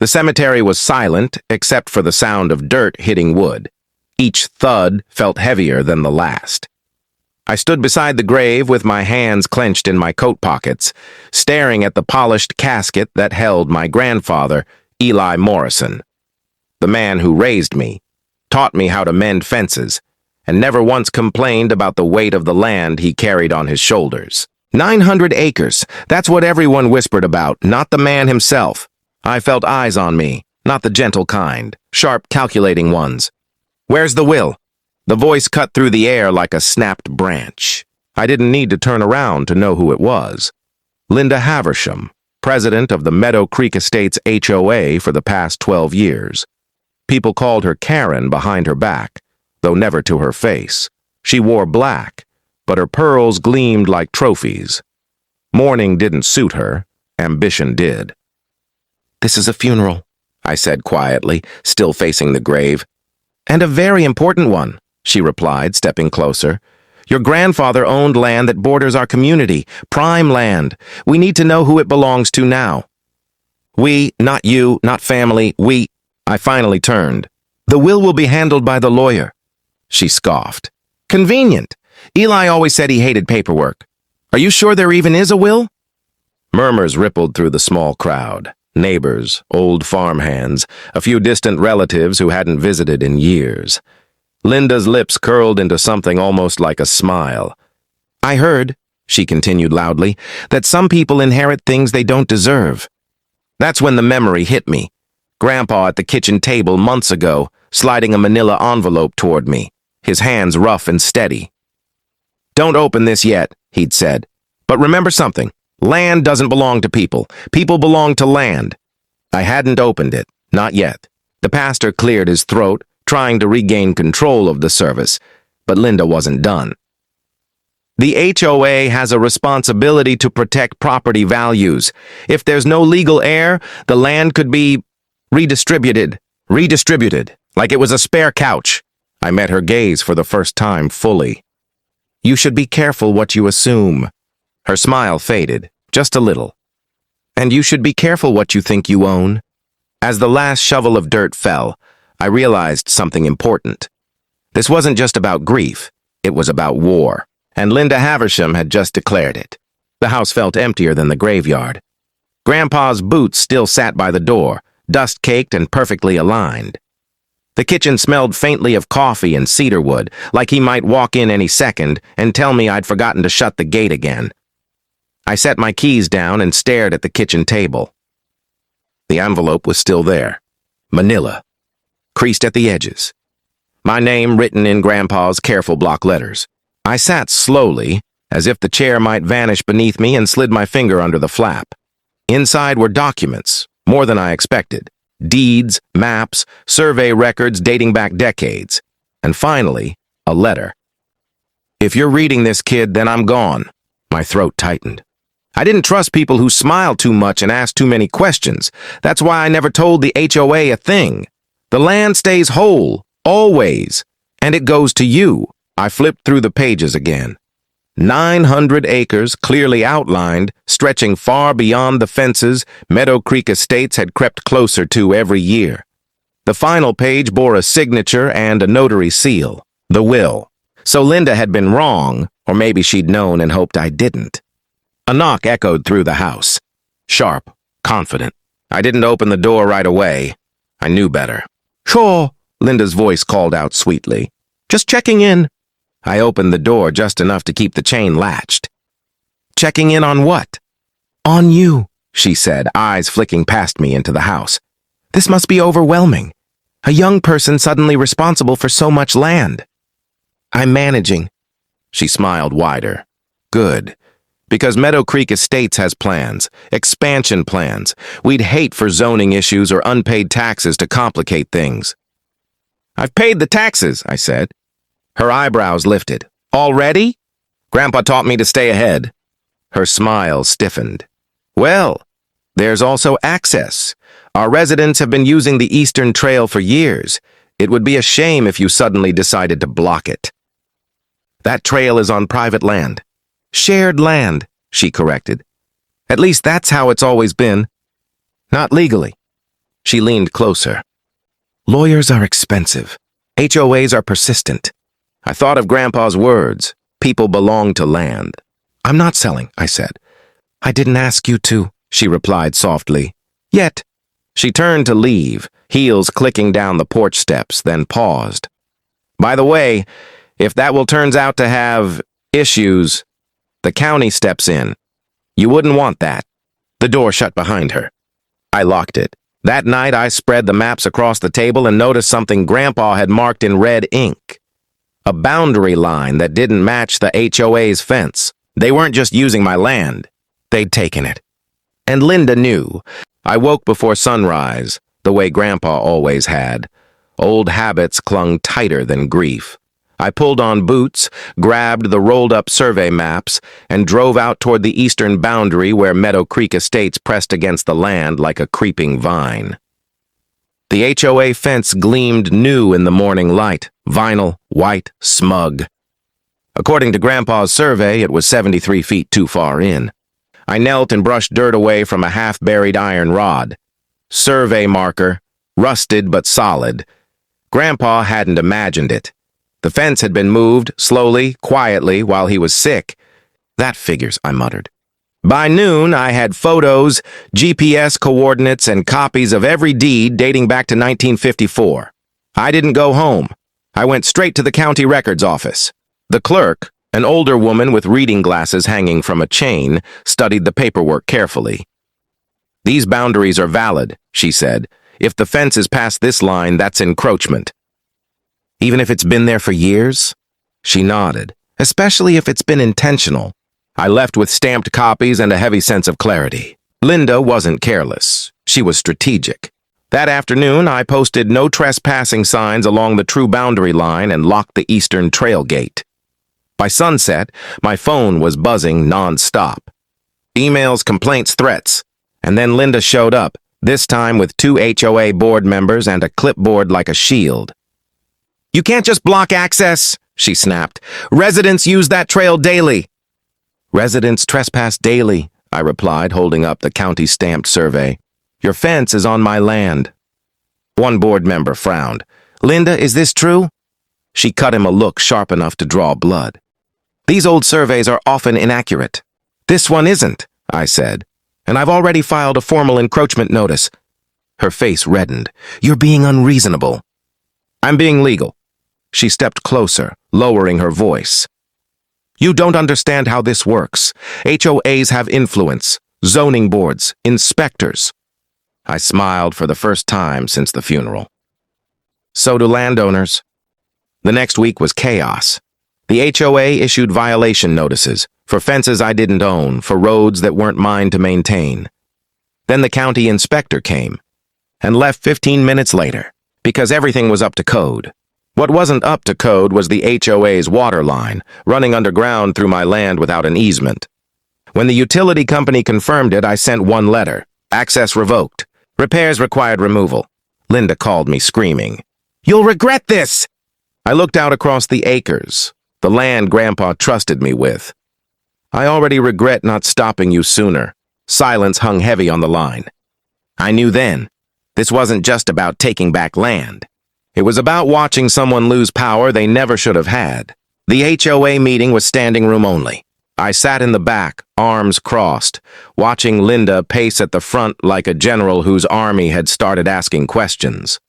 The cemetery was silent, except for the sound of dirt hitting wood. Each thud felt heavier than the last. I stood beside the grave with my hands clenched in my coat pockets, staring at the polished casket that held my grandfather, Eli Morrison. The man who raised me, taught me how to mend fences, and never once complained about the weight of the land he carried on his shoulders. 900 acres, that's what everyone whispered about, not the man himself. I felt eyes on me, not the gentle kind, sharp, calculating ones. "Where's the will?" The voice cut through the air like a snapped branch. I didn't need to turn around to know who it was. Linda Haversham, president of the Meadow Creek Estates HOA for the past 12 years. People called her Karen behind her back, though never to her face. She wore black, but her pearls gleamed like trophies. Mourning didn't suit her, ambition did. "This is a funeral," I said quietly, still facing the grave. "And a very important one," she replied, stepping closer. "Your grandfather owned land that borders our community, prime land. We need to know who it belongs to now." "We, not you, not family, we—" I finally turned. "The will be handled by the lawyer." She scoffed. "Convenient. Eli always said he hated paperwork. Are you sure there even is a will?" Murmurs rippled through the small crowd. Neighbors, old farmhands, a few distant relatives who hadn't visited in years. Linda's lips curled into something almost like a smile. "I heard," she continued loudly, "that some people inherit things they don't deserve." That's when the memory hit me. Grandpa at the kitchen table months ago, sliding a manila envelope toward me, his hands rough and steady. "Don't open this yet," he'd said. "But remember something. Land doesn't belong to people. People belong to land." I hadn't opened it, not yet. The pastor cleared his throat, trying to regain control of the service, but Linda wasn't done. "The HOA has a responsibility to protect property values. If there's no legal heir, the land could be redistributed, like it was a spare couch." I met her gaze for the first time fully. "You should be careful what you assume." Her smile faded, just a little. "And you should be careful what you think you own." As the last shovel of dirt fell, I realized something important. This wasn't just about grief, it was about war, and Linda Haversham had just declared it. The house felt emptier than the graveyard. Grandpa's boots still sat by the door, dust-caked and perfectly aligned. The kitchen smelled faintly of coffee and cedarwood, like he might walk in any second and tell me I'd forgotten to shut the gate again. I set my keys down and stared at the kitchen table. The envelope was still there. Manila, creased at the edges. My name written in Grandpa's careful block letters. I sat slowly, as if the chair might vanish beneath me, and slid my finger under the flap. Inside were documents, more than I expected. Deeds, maps, survey records dating back decades. And finally, a letter. "If you're reading this, kid, then I'm gone." My throat tightened. I didn't trust people who smiled too much and asked too many questions. That's why I never told the HOA a thing. The land stays whole, always, and it goes to you. I flipped through the pages again. 900 acres, clearly outlined, stretching far beyond the fences Meadow Creek Estates had crept closer to every year. The final page bore a signature and a notary seal, the will. So Linda had been wrong, or maybe she'd known and hoped I didn't. A knock echoed through the house. Sharp, confident. I didn't open the door right away. I knew better. "Sure," Linda's voice called out sweetly. "Just checking in." I opened the door just enough to keep the chain latched. "Checking in on what?" "On you," she said, eyes flicking past me into the house. "This must be overwhelming. A young person suddenly responsible for so much land." "I'm managing." She smiled wider. "Good. Because Meadow Creek Estates has plans, expansion plans. We'd hate for zoning issues or unpaid taxes to complicate things." "I've paid the taxes," I said. Her eyebrows lifted. "Already?" "Grandpa taught me to stay ahead." Her smile stiffened. "Well, there's also access. Our residents have been using the Eastern Trail for years. It would be a shame if you suddenly decided to block it." "That trail is on private land." "Shared land," she corrected. "At least that's how it's always been." "Not legally." She leaned closer. Lawyers are expensive. HOAs are persistent. I thought of Grandpa's words. People belong to land. I'm not selling, I said. I didn't ask you to, she replied softly. Yet. She turned to leave, heels clicking down the porch steps, then paused. By the way, if that will turns out to have issues, the county steps in. You wouldn't want that. The door shut behind her. I locked it. That night, I spread the maps across the table and noticed something Grandpa had marked in red ink. A boundary line that didn't match the HOA's fence. They weren't just using my land. They'd taken it. And Linda knew. I woke before sunrise, the way Grandpa always had. Old habits clung tighter than grief. I pulled on boots, grabbed the rolled-up survey maps, and drove out toward the eastern boundary where Meadow Creek Estates pressed against the land like a creeping vine. The HOA fence gleamed new in the morning light, vinyl, white, smug. According to Grandpa's survey, it was 73 feet too far in. I knelt and brushed dirt away from a half-buried iron rod. Survey marker, rusted but solid. Grandpa hadn't imagined it. The fence had been moved, slowly, quietly, while he was sick. That figures, I muttered. By noon, I had photos, GPS coordinates, and copies of every deed dating back to 1954. I didn't go home. I went straight to the county records office. The clerk, an older woman with reading glasses hanging from a chain, studied the paperwork carefully. These boundaries are valid, she said. If the fence is past this line, that's encroachment. Even if it's been there for years? She nodded. Especially if it's been intentional. I left with stamped copies and a heavy sense of clarity. Linda wasn't careless. She was strategic. That afternoon, I posted no trespassing signs along the true boundary line and locked the eastern trail gate. By sunset, my phone was buzzing non-stop. Emails, complaints, threats. And then Linda showed up, this time with 2 HOA board members and a clipboard like a shield. You can't just block access, she snapped. Residents use that trail daily. Residents trespass daily, I replied, holding up the county-stamped survey. Your fence is on my land. One board member frowned. Linda, is this true? She cut him a look sharp enough to draw blood. These old surveys are often inaccurate. This one isn't, I said, and I've already filed a formal encroachment notice. Her face reddened. You're being unreasonable. I'm being legal. She stepped closer, lowering her voice. You don't understand how this works. HOAs have influence, zoning boards, inspectors. I smiled for the first time since the funeral. So do landowners. The next week was chaos. The HOA issued violation notices for fences I didn't own, for roads that weren't mine to maintain. Then the county inspector came and left 15 minutes later because everything was up to code. What wasn't up to code was the HOA's water line, running underground through my land without an easement. When the utility company confirmed it, I sent one letter. Access revoked. Repairs required removal. Linda called me screaming. You'll regret this! I looked out across the acres, the land Grandpa trusted me with. I already regret not stopping you sooner. Silence hung heavy on the line. I knew then, this wasn't just about taking back land. It was about watching someone lose power they never should have had. The HOA meeting was standing room only. I sat in the back, arms crossed, watching Linda pace at the front like a general whose army had started asking questions.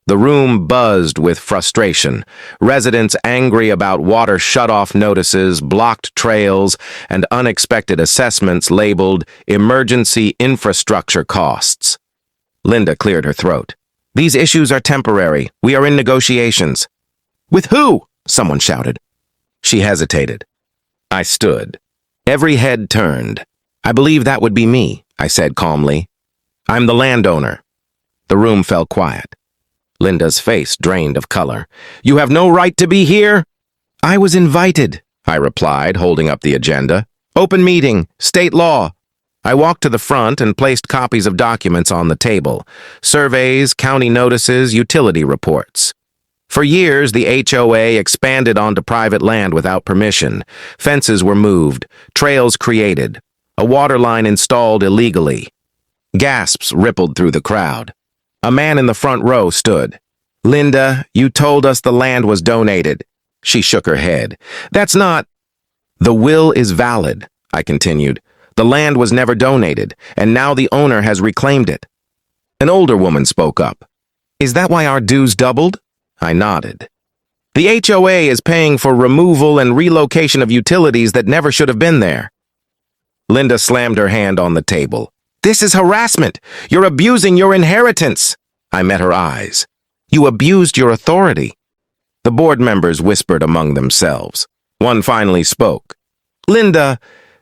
The room buzzed with frustration, residents angry about water shutoff notices, blocked trails, and unexpected assessments labeled emergency infrastructure costs. Linda cleared her throat. These issues are temporary. We are in negotiations. With who? Someone shouted. She hesitated. I stood. Every head turned. I believe that would be me, I said calmly. I'm the landowner. The room fell quiet. Linda's face drained of color. You have no right to be here? I was invited, I replied, holding up the agenda. Open meeting, state law. I walked to the front and placed copies of documents on the table. Surveys, county notices, utility reports. For years, the HOA expanded onto private land without permission. Fences were moved, trails created, a water line installed illegally. Gasps rippled through the crowd. A man in the front row stood. "Linda, you told us the land was donated." She shook her head. "That's not—" "The will is valid," I continued. "The land was never donated, and now the owner has reclaimed it." An older woman spoke up. "Is that why our dues doubled?" I nodded. "The HOA is paying for removal and relocation of utilities that never should have been there." Linda slammed her hand on the table. "This is harassment! You're abusing your inheritance!" I met her eyes. "You abused your authority." The board members whispered among themselves. One finally spoke. "Linda,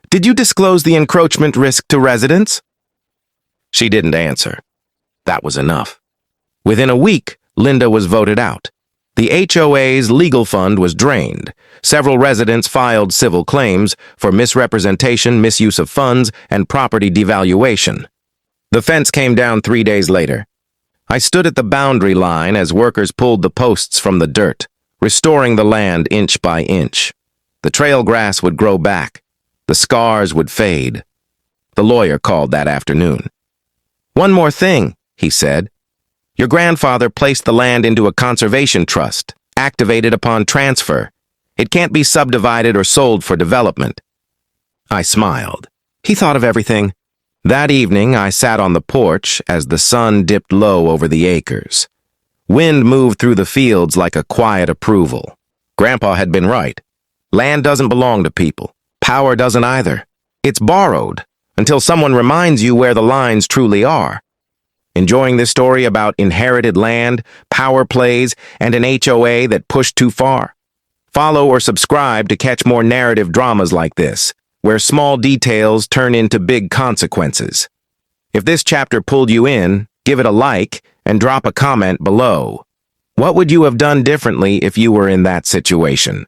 did you disclose the encroachment risk to residents?" She didn't answer. That was enough. Within a week, Linda was voted out. The HOA's legal fund was drained. Several residents filed civil claims for misrepresentation, misuse of funds, and property devaluation. The fence came down 3 days later. I stood at the boundary line as workers pulled the posts from the dirt, restoring the land inch by inch. The trail grass would grow back. The scars would fade. The lawyer called that afternoon. "One more thing," he said. "Your grandfather placed the land into a conservation trust, activated upon transfer. It can't be subdivided or sold for development." I smiled. He thought of everything. That evening, I sat on the porch as the sun dipped low over the acres. Wind moved through the fields like a quiet approval. Grandpa had been right. Land doesn't belong to people. Power doesn't either. It's borrowed until someone reminds you where the lines truly are. Enjoying this story about inherited land, power plays, and an HOA that pushed too far? Follow or subscribe to catch more narrative dramas like this, where small details turn into big consequences. If this chapter pulled you in, give it a like and drop a comment below. What would you have done differently if you were in that situation?